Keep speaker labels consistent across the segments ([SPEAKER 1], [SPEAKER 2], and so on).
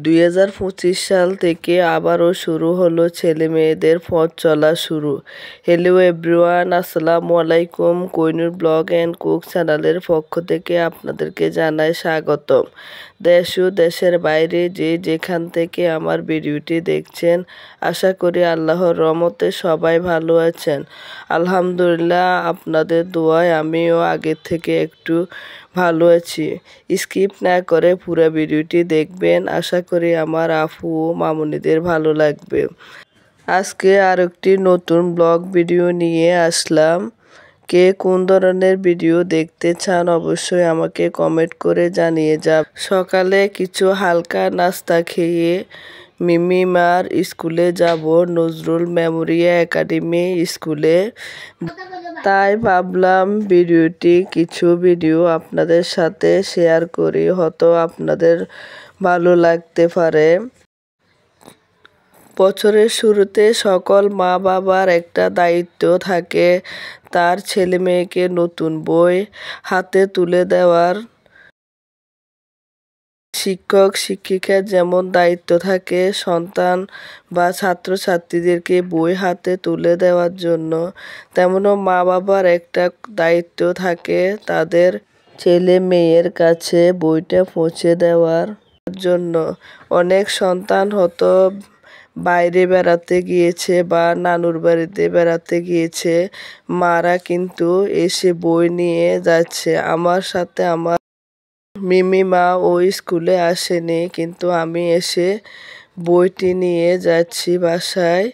[SPEAKER 1] 2025 সাল থেকে আবারও শুরু হলো ছেলেমেয়েদের পথ চলা শুরু। হ্যালো এভরিওয়ান, আসসালামু আলাইকুম। কোহিনুর ব্লগ অ্যান্ড কুক চ্যানেলের পক্ষ থেকে আপনাদেরকে জানাই স্বাগতম। দেশ ও দেশের বাইরে যে যেখান থেকে আমার ভিডিওটি দেখছেন, আশা করি আল্লাহর রহমতে সবাই ভালো আছেন। আলহামদুলিল্লাহ, আপনাদের দোয়ায় আমিও আগের থেকে একটু ভালো আছি। স্কিপ না করে পুরো ভিডিওটি দেখবেন, আশা করি আমার আপু ও মামুনিদের ভালো লাগবে। আজকে আরেকটি নতুন ব্লগ ভিডিও নিয়ে আসলাম। কে কোন ধরনের ভিডিও দেখতে চান অবশ্যই আমাকে কমেন্ট করে জানিয়ে যাবেন। সকালে কিছু হালকা নাস্তা খেয়ে মিমিমার স্কুলে যাব, নজরুল মেমোরিয়াল একাডেমি স্কুলে। তাই ভাবলাম কিছু ভিডিও আপনাদের সাথে শেয়ার করি, হয়তো আপনাদের ভালো লাগতে পারে। বছরের শুরুতে সকল মা বাবার একটা দায়িত্ব থাকে তার ছেলে মেয়েকে নতুন বই হাতে তুলে দেওয়ার। শিক্ষক শিক্ষিকার যেমন দায়িত্ব থাকে সন্তান বা ছাত্রছাত্রীদেরকে বই হাতে তুলে দেওয়ার জন্য, তেমনও মা বাবার একটা দায়িত্ব থাকে তাদের ছেলে মেয়ের কাছে বইটা পৌঁছে দেওয়ার জন্য। অনেক সন্তান হয়তো বাইরে বেড়াতে গিয়েছে বা নানুর বাড়িতে বেড়াতে গিয়েছে, মারা কিন্তু এসে বই নিয়ে যাচ্ছে। আমার সাথে আমার মিমিমা ওই স্কুলে আসেনি, কিন্তু আমি এসে বইটি নিয়ে যাচ্ছি বাসায়।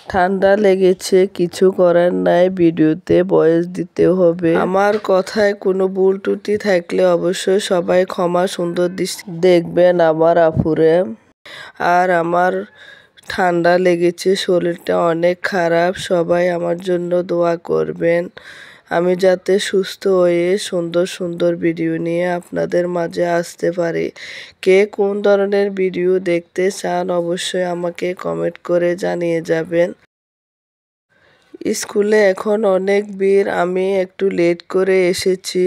[SPEAKER 1] ঠান্ডা লেগেছে, কিছু করার নাই, ভিডিওতে ভয়েস দিতে হবে। আমার কথায় কোনো ভুল ত্রুটি থাকলে অবশ্যই সবাই ক্ষমা সুন্দর দৃষ্টি দেখবেন আমার আপুরে। আর আমার ঠান্ডা লেগেছে, শরীরটা অনেক খারাপ, সবাই আমার জন্য দোয়া করবেন আমি যাতে সুস্থ হয়ে সুন্দর সুন্দর ভিডিও নিয়ে আপনাদের মাঝে আসতে পারি। কে কোন ধরনের ভিডিও দেখতে চান অবশ্যই আমাকে কমেন্ট করে জানিয়ে যাবেন। স্কুলে এখন অনেক ভিড়, আমি একটু লেট করে এসেছি।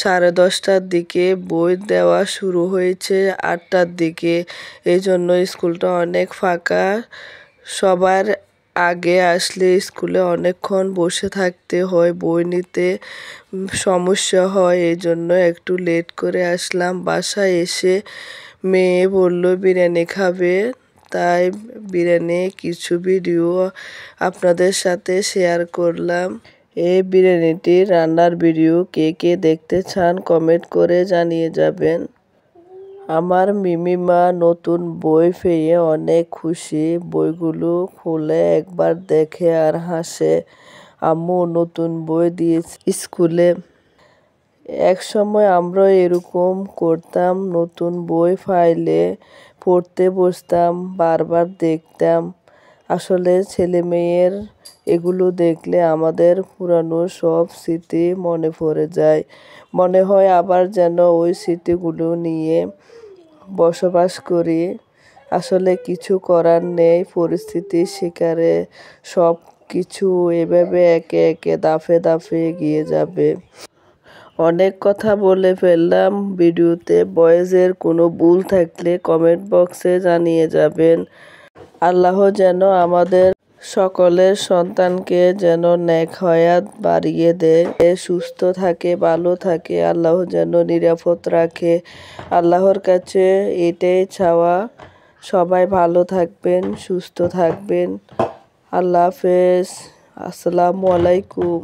[SPEAKER 1] 10:30টার দিকে, বই দেওয়া শুরু হয়েছে 8টার দিকে, এই জন্য স্কুলটা অনেক ফাঁকা। সবার আগে আসলে স্কুলে অনেকক্ষণ বসে থাকতে হয়, বই নিতে সমস্যা হয়, এই জন্য একটু লেট করে আসলাম। বাসায় এসে মেয়ে বলল বিরিয়ানি খাবে, তাই বিরিয়ানি কিছু ভিডিও আপনাদের সাথে শেয়ার করলাম। এই বিরিয়ানিটি রান্নার ভিডিও কে কে দেখতে চান কমেন্ট করে জানিয়ে যাবেন। আমার মিমিমা নতুন বই পেয়ে অনেক খুশি, বইগুলো খুলে একবার দেখে আর হাসে। আম্মু নতুন বই দিয়েছে স্কুলে। এক সময় আমরা এরকম করতাম, নতুন বই পাইলে পড়তে বসতাম, বারবার দেখতাম। আসলে ছেলে মেয়ের এগুলো দেখলে আমাদের পুরানো সব স্মৃতি মনে পড়ে যায়। মনে হয় আবার যেন ওই স্মৃতিগুলো নিয়ে বসবাস করি। আসলে কিছু করার নেই, পরিস্থিতির শিকারে সব কিছু এভাবে একে একে দাফে দাফে এগিয়ে যাবে। অনেক কথা বলে ফেললাম ভিডিওতে, ভয়েসের কোনো ভুল থাকলে কমেন্ট বক্সে জানিয়ে যাবেন। আল্লাহ যেন আমাদের সকলের সন্তানকে যেন নেক হায়াত বাড়িয়ে দেয়, সুস্থ থাকে, ভালো থাকে, আল্লাহ যেন নিরাপদ রাখে। আল্লাহর কাছে এটাই চাওয়া। সবাই ভালো থাকবেন, সুস্থ থাকবেন। আল্লাহ হাফেজ, আসসালামু আলাইকুম।